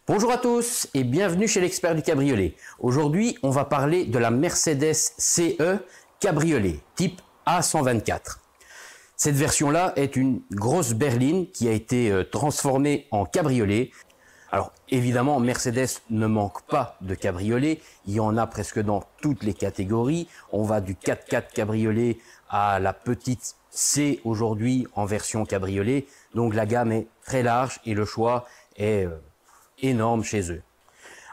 Bonjour à tous et bienvenue chez l'expert du cabriolet. Aujourd'hui, on va parler de la Mercedes CE Cabriolet type A124. Cette version-là est une grosse berline qui a été transformée en cabriolet. Alors évidemment, Mercedes ne manque pas de cabriolet, il y en a presque dans toutes les catégories. On va du 4x4 cabriolet à la petite C aujourd'hui en version cabriolet. Donc la gamme est très large et le choix est énorme chez eux.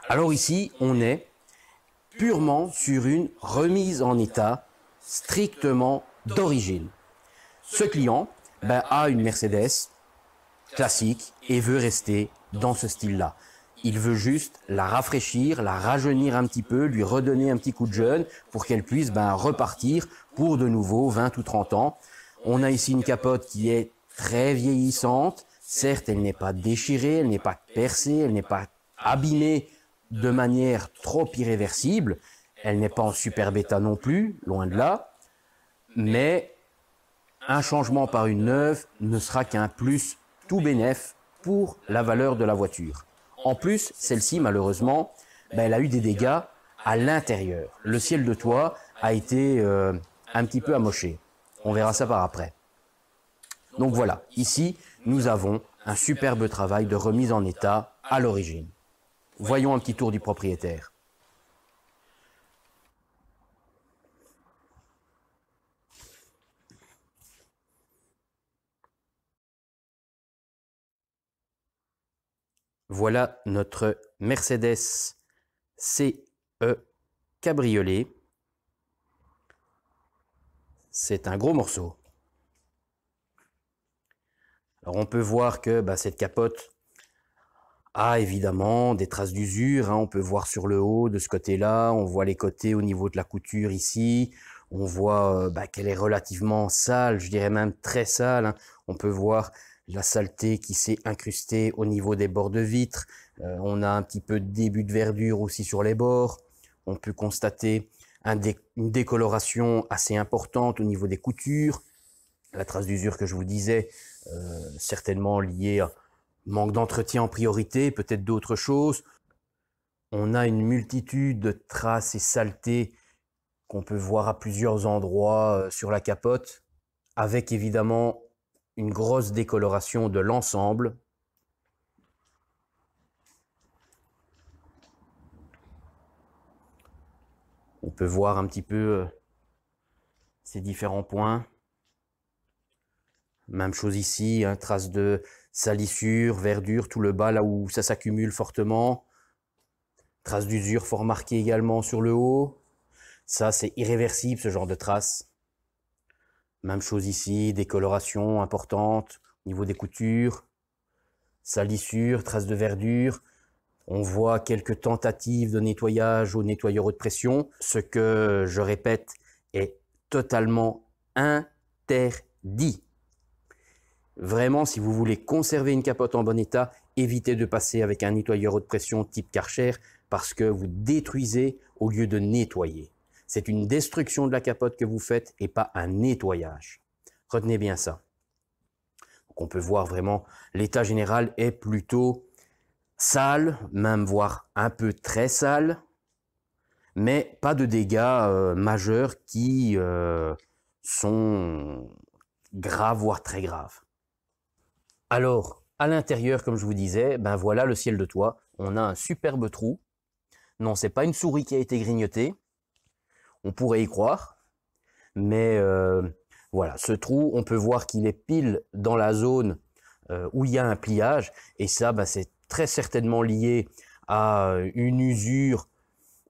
Alors ici, on est purement sur une remise en état strictement d'origine. Ce client a une Mercedes classique et veut rester dans ce style-là. Il veut juste la rafraîchir, la rajeunir un petit peu, lui redonner un petit coup de jeune pour qu'elle puisse repartir pour de nouveau 20 ou 30 ans. On a ici une capote qui est très vieillissante. Certes, elle n'est pas déchirée, elle n'est pas percée, elle n'est pas abîmée de manière trop irréversible. Elle n'est pas en super bêta non plus, loin de là. Mais un changement par une neuve ne sera qu'un plus tout bénef pour la valeur de la voiture. En plus, celle-ci, malheureusement, elle a eu des dégâts à l'intérieur. Le ciel de toit a été un petit peu amoché. On verra ça par après. Donc voilà, ici, nous avons un superbe travail de remise en état à l'origine. Voyons un petit tour du propriétaire. Voilà notre Mercedes CE Cabriolet. C'est un gros morceau. Alors on peut voir que cette capote a évidemment des traces d'usure. On peut voir sur le haut de ce côté-là. On voit les côtés au niveau de la couture ici. On voit qu'elle est relativement sale, je dirais même très sale. On peut voir la saleté qui s'est incrustée au niveau des bords de vitre. On a un petit peu de début de verdure aussi sur les bords. On peut constater une décoloration assez importante au niveau des coutures. La trace d'usure que je vous disais, certainement liée à manque d'entretien en priorité, peut-être d'autres choses. On a une multitude de traces et saletés qu'on peut voir à plusieurs endroits sur la capote, avec évidemment une grosse décoloration de l'ensemble. On peut voir un petit peu ces différents points. Même chose ici, trace de salissure, verdure, tout le bas là où ça s'accumule fortement. Trace d'usure fort marquée également sur le haut. Ça, c'est irréversible ce genre de traces. Même chose ici, décoloration importante au niveau des coutures. Salissure, trace de verdure. On voit quelques tentatives de nettoyage au nettoyeur haute pression. Ce que, je répète, est totalement interdit. Vraiment, si vous voulez conserver une capote en bon état, évitez de passer avec un nettoyeur haute pression type Karcher parce que vous détruisez au lieu de nettoyer. C'est une destruction de la capote que vous faites et pas un nettoyage. Retenez bien ça. Donc on peut voir vraiment l'état général est plutôt sale, même voire un peu très sale, mais pas de dégâts majeurs qui sont graves voire très graves. Alors, à l'intérieur, comme je vous disais, voilà le ciel de toit. On a un superbe trou. Non, c'est pas une souris qui a été grignotée. On pourrait y croire. Mais voilà, ce trou, on peut voir qu'il est pile dans la zone où il y a un pliage. Et ça, c'est très certainement lié à une usure,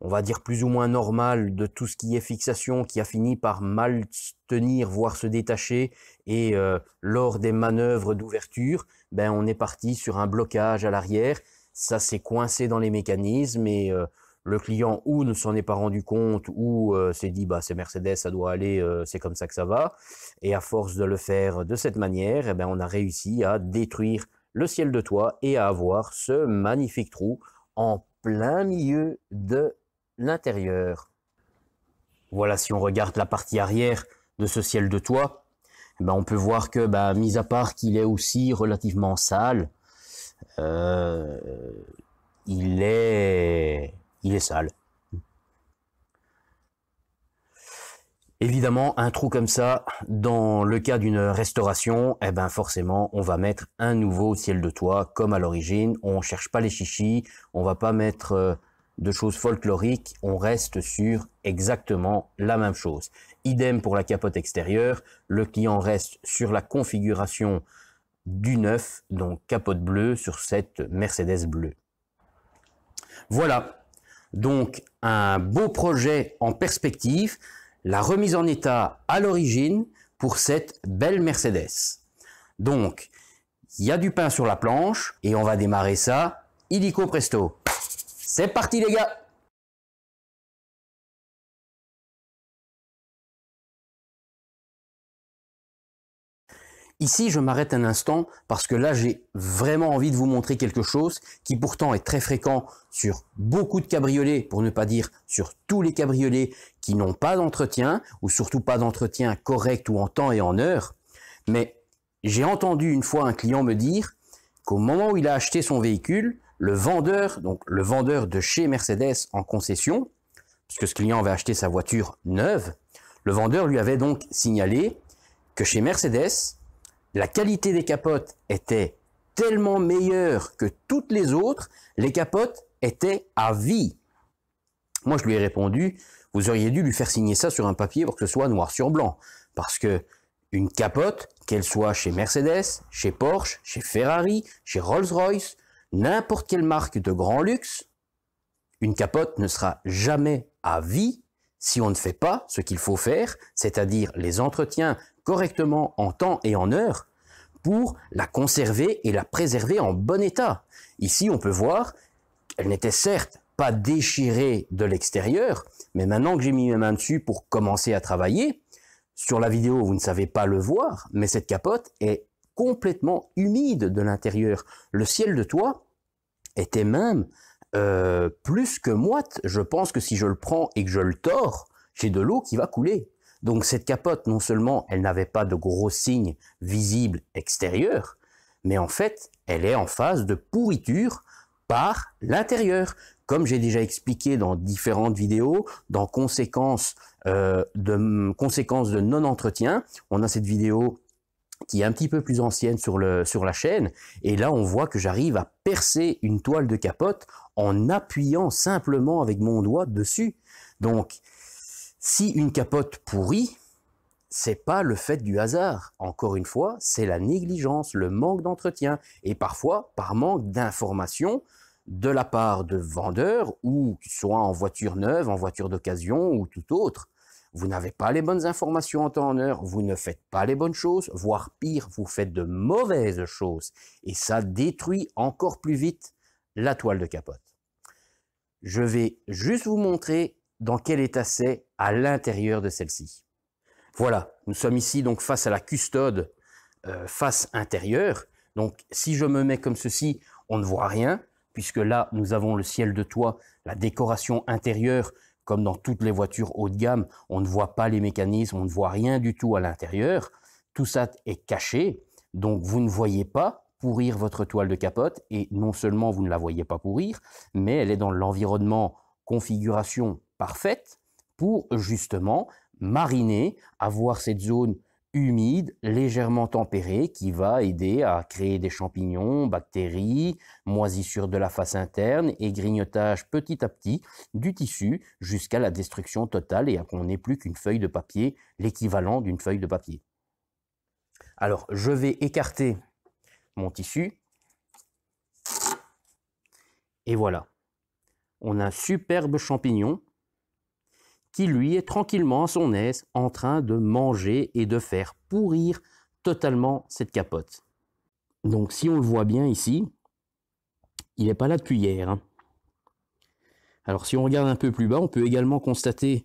on va dire plus ou moins normale, de tout ce qui est fixation, qui a fini par mal tenir, voire se détacher. Et lors des manœuvres d'ouverture, on est parti sur un blocage à l'arrière. Ça s'est coincé dans les mécanismes et le client ou ne s'en est pas rendu compte ou s'est dit c'est Mercedes, ça doit aller, c'est comme ça que ça va. Et à force de le faire de cette manière, on a réussi à détruire le ciel de toit et à avoir ce magnifique trou en plein milieu de l'intérieur. Voilà, si on regarde la partie arrière de ce ciel de toit, on peut voir que, mis à part qu'il est aussi relativement sale, il est sale. Évidemment, un trou comme ça, dans le cas d'une restauration, eh ben forcément, on va mettre un nouveau ciel de toit comme à l'origine. On cherche pas les chichis, on va pas mettre de choses folkloriques, on reste sur exactement la même chose. Idem pour la capote extérieure, le client reste sur la configuration du neuf, donc capote bleue sur cette Mercedes bleue. Voilà, donc un beau projet en perspective. La remise en état à l'origine pour cette belle Mercedes. Donc, il y a du pain sur la planche et on va démarrer ça illico presto. C'est parti les gars! Ici, je m'arrête un instant parce que là, j'ai vraiment envie de vous montrer quelque chose qui pourtant est très fréquent sur beaucoup de cabriolets, pour ne pas dire sur tous les cabriolets qui n'ont pas d'entretien ou surtout pas d'entretien correct ou en temps et en heure. Mais j'ai entendu une fois un client me dire qu'au moment où il a acheté son véhicule, le vendeur, donc le vendeur de chez Mercedes en concession, puisque ce client avait acheté sa voiture neuve, le vendeur lui avait donc signalé que chez Mercedes, la qualité des capotes était tellement meilleure que toutes les autres, les capotes étaient à vie. Moi, je lui ai répondu, vous auriez dû lui faire signer ça sur un papier pour que ce soit noir sur blanc. Parce que une capote, qu'elle soit chez Mercedes, chez Porsche, chez Ferrari, chez Rolls-Royce, n'importe quelle marque de grand luxe, une capote ne sera jamais à vie si on ne fait pas ce qu'il faut faire, c'est-à-dire les entretiens correctement en temps et en heure pour la conserver et la préserver en bon état. Ici, on peut voir qu'elle n'était certes pas déchirée de l'extérieur, mais maintenant que j'ai mis mes mains dessus pour commencer à travailler, sur la vidéo, vous ne savez pas le voir, mais cette capote est complètement humide de l'intérieur. Le ciel de toit était même plus que moite. Je pense que si je le prends et que je le tords, j'ai de l'eau qui va couler. Donc cette capote, non seulement elle n'avait pas de gros signes visibles extérieurs, mais en fait, elle est en phase de pourriture par l'intérieur. Comme j'ai déjà expliqué dans différentes vidéos, dans conséquences de non-entretien, on a cette vidéo qui est un petit peu plus ancienne sur la chaîne, et là on voit que j'arrive à percer une toile de capote en appuyant simplement avec mon doigt dessus. Donc, si une capote pourrit, c'est pas le fait du hasard. Encore une fois, c'est la négligence, le manque d'entretien, et parfois par manque d'information de la part de vendeurs, ou soit en voiture neuve, en voiture d'occasion, ou tout autre. Vous n'avez pas les bonnes informations en temps et en heure, vous ne faites pas les bonnes choses, voire pire, vous faites de mauvaises choses. Et ça détruit encore plus vite la toile de capote. Je vais juste vous montrer dans quel état c'est à l'intérieur de celle-ci. Voilà, nous sommes ici donc face à la custode face intérieure. Donc si je me mets comme ceci, on ne voit rien, puisque là nous avons le ciel de toit, la décoration intérieure. Comme dans toutes les voitures haut de gamme, on ne voit pas les mécanismes, on ne voit rien du tout à l'intérieur. Tout ça est caché, donc vous ne voyez pas pourrir votre toile de capote, et non seulement vous ne la voyez pas pourrir, mais elle est dans l'environnement configuration parfaite pour justement mariner, avoir cette zone humide, légèrement tempérée, qui va aider à créer des champignons, bactéries, moisissures de la face interne et grignotage petit à petit du tissu jusqu'à la destruction totale et à qu'on n'ait plus qu'une feuille de papier, l'équivalent d'une feuille de papier. Alors, je vais écarter mon tissu. Et voilà. On a un superbe champignon qui lui est tranquillement à son aise en train de manger et de faire pourrir totalement cette capote. Donc si on le voit bien ici, il n'est pas là depuis hier. Hein. Alors si on regarde un peu plus bas, on peut également constater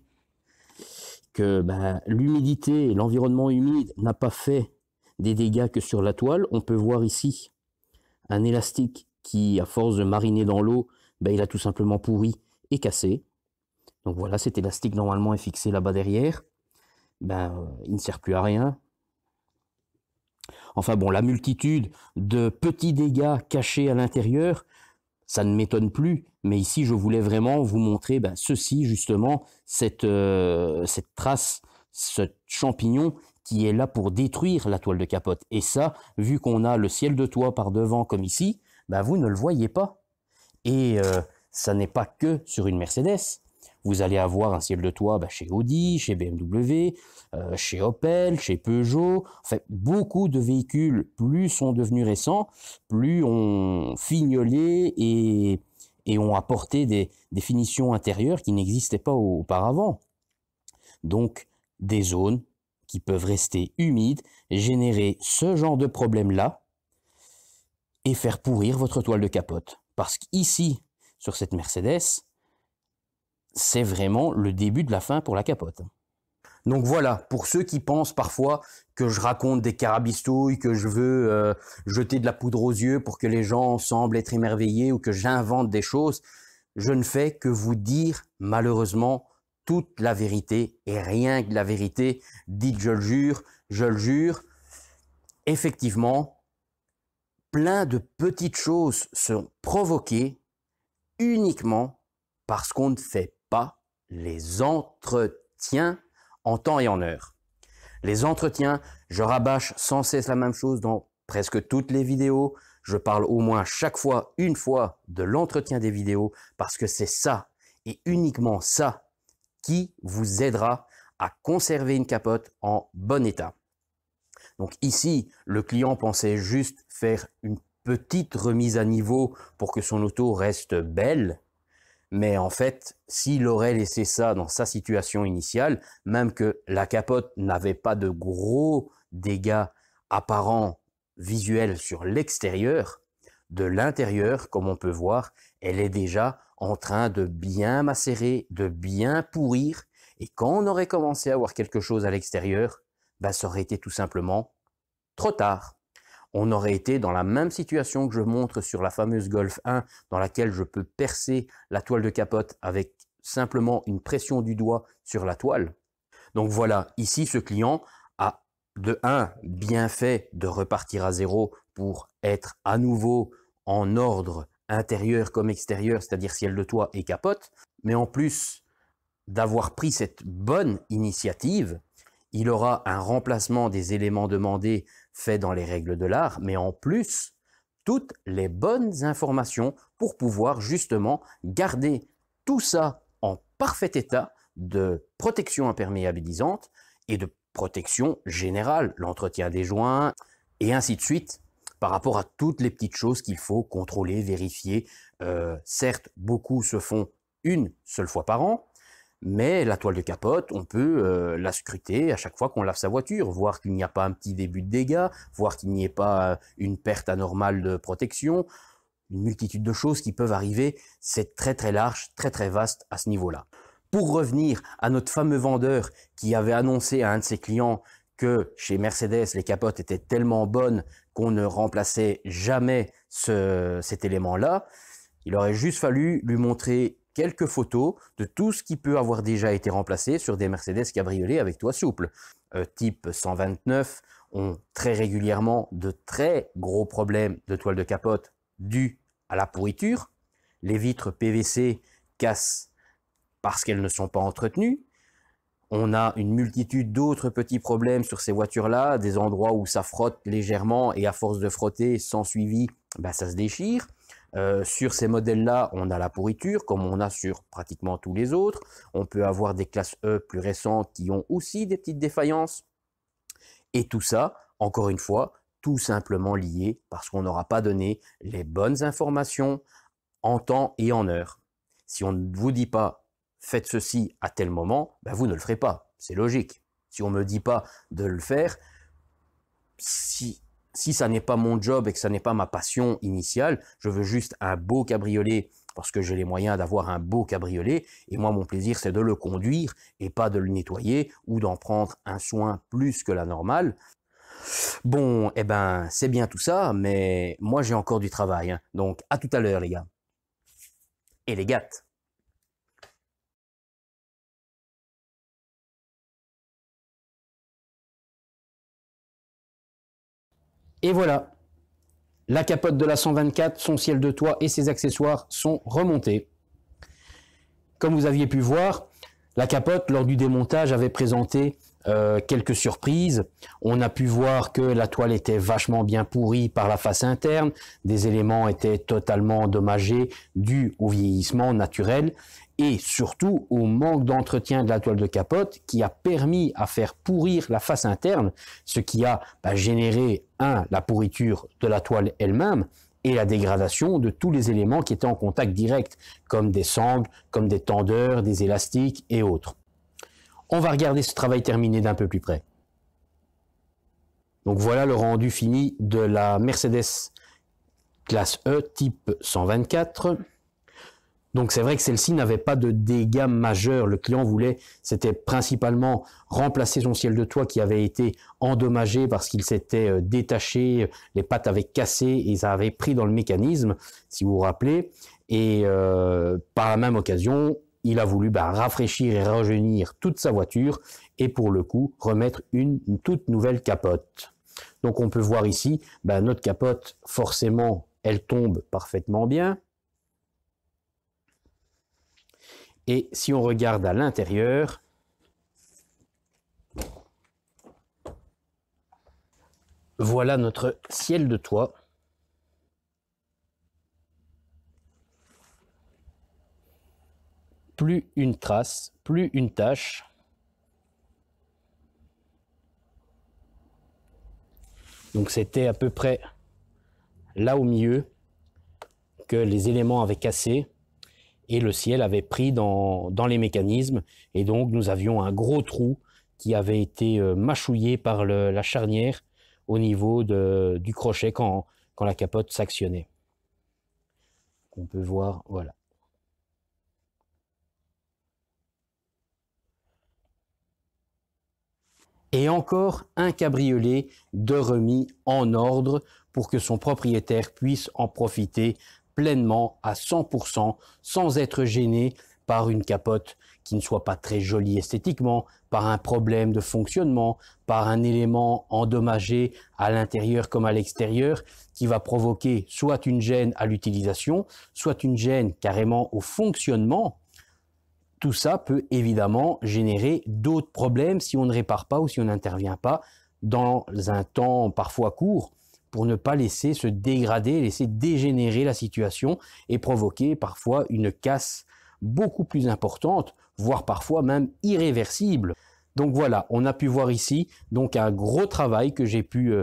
que l'humidité et l'environnement humide n'a pas fait des dégâts que sur la toile. On peut voir ici un élastique qui, à force de mariner dans l'eau, il a tout simplement pourri et cassé. Donc voilà, cet élastique normalement est fixé là-bas derrière. Il ne sert plus à rien. Enfin bon, la multitude de petits dégâts cachés à l'intérieur, ça ne m'étonne plus, mais ici je voulais vraiment vous montrer ceci justement, cette trace, ce champignon qui est là pour détruire la toile de capote. Et ça, vu qu'on a le ciel de toit par devant comme ici, vous ne le voyez pas. Et ça n'est pas que sur une Mercedes. Vous allez avoir un ciel de toit chez Audi, chez BMW, chez Opel, chez Peugeot. En fait, beaucoup de véhicules, plus sont devenus récents, plus ont fignolé et ont apporté des finitions intérieures qui n'existaient pas auparavant. Donc, des zones qui peuvent rester humides, générer ce genre de problème-là et faire pourrir votre toile de capote. Parce qu'ici, sur cette Mercedes, c'est vraiment le début de la fin pour la capote. Donc voilà, pour ceux qui pensent parfois que je raconte des carabistouilles, que je veux jeter de la poudre aux yeux pour que les gens semblent être émerveillés ou que j'invente des choses, je ne fais que vous dire malheureusement toute la vérité et rien que la vérité. Dites je le jure. Effectivement, plein de petites choses sont provoquées uniquement parce qu'on ne fait pas les entretiens en temps et en heure. Les entretiens, je rabâche sans cesse la même chose dans presque toutes les vidéos. Je parle au moins chaque fois, une fois, de l'entretien des vidéos parce que c'est ça et uniquement ça qui vous aidera à conserver une capote en bon état. Donc ici, le client pensait juste faire une petite remise à niveau pour que son auto reste belle. Mais en fait, s'il aurait laissé ça dans sa situation initiale, même que la capote n'avait pas de gros dégâts apparents visuels sur l'extérieur, de l'intérieur, comme on peut voir, elle est déjà en train de bien macérer, de bien pourrir. Et quand on aurait commencé à voir quelque chose à l'extérieur, ça aurait été tout simplement trop tard. On aurait été dans la même situation que je montre sur la fameuse Golf 1, dans laquelle je peux percer la toile de capote avec simplement une pression du doigt sur la toile. Donc voilà, ici ce client a de 1 bien fait de repartir à zéro pour être à nouveau en ordre intérieur comme extérieur, c'est-à-dire ciel de toit et capote, mais en plus d'avoir pris cette bonne initiative, il aura un remplacement des éléments demandés fait dans les règles de l'art, mais en plus, toutes les bonnes informations pour pouvoir justement garder tout ça en parfait état de protection imperméabilisante et de protection générale, l'entretien des joints et ainsi de suite, par rapport à toutes les petites choses qu'il faut contrôler, vérifier. Certes, beaucoup se font une seule fois par an, mais la toile de capote, on peut la scruter à chaque fois qu'on lave sa voiture, voir qu'il n'y a pas un petit début de dégâts, voir qu'il n'y ait pas une perte anormale de protection, une multitude de choses qui peuvent arriver. C'est très très large, très très vaste à ce niveau-là. Pour revenir à notre fameux vendeur qui avait annoncé à un de ses clients que chez Mercedes, les capotes étaient tellement bonnes qu'on ne remplaçait jamais cet élément-là, il aurait juste fallu lui montrer quelques photos de tout ce qui peut avoir déjà été remplacé sur des Mercedes cabriolets avec toit souple. Type 129 ont très régulièrement de très gros problèmes de toile de capote dus à la pourriture. Les vitres PVC cassent parce qu'elles ne sont pas entretenues. On a une multitude d'autres petits problèmes sur ces voitures-là, des endroits où ça frotte légèrement et à force de frotter sans suivi, ça se déchire. Sur ces modèles-là, on a la pourriture, comme on a sur pratiquement tous les autres. On peut avoir des classes E plus récentes qui ont aussi des petites défaillances. Et tout ça, encore une fois, tout simplement lié parce qu'on n'aura pas donné les bonnes informations en temps et en heure. Si on ne vous dit pas « faites ceci à tel moment », vous ne le ferez pas. C'est logique. Si on ne me dit pas de le faire, si ça n'est pas mon job et que ça n'est pas ma passion initiale, je veux juste un beau cabriolet parce que j'ai les moyens d'avoir un beau cabriolet et moi mon plaisir c'est de le conduire et pas de le nettoyer ou d'en prendre un soin plus que la normale. Bon, c'est bien tout ça, mais moi j'ai encore du travail, hein. Donc à tout à l'heure les gars. Et les gâtes. Et voilà. La capote de la 124, son ciel de toit et ses accessoires sont remontés. Comme vous aviez pu voir, la capote, lors du démontage, avait présenté quelques surprises. On a pu voir que la toile était vachement bien pourrie par la face interne, des éléments étaient totalement endommagés dus au vieillissement naturel et surtout au manque d'entretien de la toile de capote qui a permis à faire pourrir la face interne, ce qui a généré la pourriture de la toile elle-même et la dégradation de tous les éléments qui étaient en contact direct, comme des sangles, comme des tendeurs, des élastiques et autres. On va regarder ce travail terminé d'un peu plus près. Donc voilà le rendu fini de la Mercedes classe E type 124. Donc c'est vrai que celle-ci n'avait pas de dégâts majeurs. Le client voulait, c'était principalement remplacer son ciel de toit qui avait été endommagé parce qu'il s'était détaché, les pattes avaient cassé et ça avait pris dans le mécanisme, si vous vous rappelez. Et par la même occasion, il a voulu rafraîchir et rajeunir toute sa voiture et pour le coup remettre une toute nouvelle capote. Donc on peut voir ici, notre capote, forcément, elle tombe parfaitement bien. Et si on regarde à l'intérieur, voilà notre ciel de toit. Plus une trace, plus une tache. Donc c'était à peu près là au milieu que les éléments avaient cassé et le ciel avait pris dans les mécanismes et donc nous avions un gros trou qui avait été mâchouillé par la charnière au niveau du crochet quand la capote s'actionnait. On peut voir, voilà. Et encore un cabriolet de remis en ordre pour que son propriétaire puisse en profiter pleinement à 100% sans être gêné par une capote qui ne soit pas très jolie esthétiquement, par un problème de fonctionnement, par un élément endommagé à l'intérieur comme à l'extérieur qui va provoquer soit une gêne à l'utilisation, soit une gêne carrément au fonctionnement. Tout ça peut évidemment générer d'autres problèmes si on ne répare pas ou si on n'intervient pas dans un temps parfois court pour ne pas laisser se dégrader, laisser dégénérer la situation et provoquer parfois une casse beaucoup plus importante, voire parfois même irréversible. Donc voilà, on a pu voir ici donc un gros travail que j'ai pu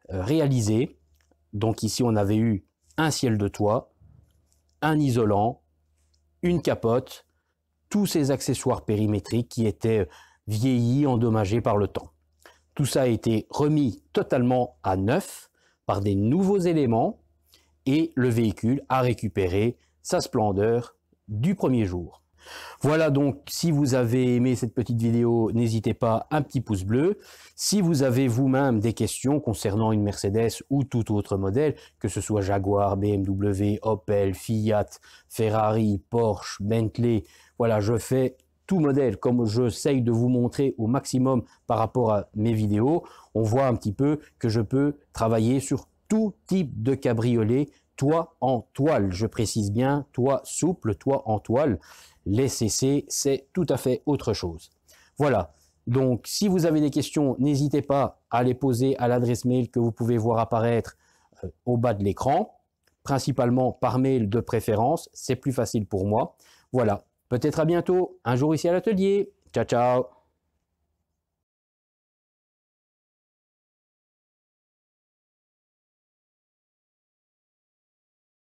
réaliser. Donc ici on avait eu un ciel de toit, un isolant, une capote, tous ces accessoires périmétriques qui étaient vieillis, endommagés par le temps. Tout ça a été remis totalement à neuf par des nouveaux éléments et le véhicule a récupéré sa splendeur du premier jour. Voilà donc, si vous avez aimé cette petite vidéo, n'hésitez pas, un petit pouce bleu. Si vous avez vous-même des questions concernant une Mercedes ou tout autre modèle, que ce soit Jaguar, BMW, Opel, Fiat, Ferrari, Porsche, Bentley, voilà, je fais tout modèle comme j'essaye de vous montrer au maximum par rapport à mes vidéos. On voit un petit peu que je peux travailler sur tout type de cabriolet, toit en toile. Je précise bien, toit souple, toit en toile. Les CC, c'est tout à fait autre chose. Voilà, donc si vous avez des questions, n'hésitez pas à les poser à l'adresse mail que vous pouvez voir apparaître au bas de l'écran, principalement par mail de préférence, c'est plus facile pour moi. Voilà, peut-être à bientôt, un jour ici à l'atelier. Ciao, ciao.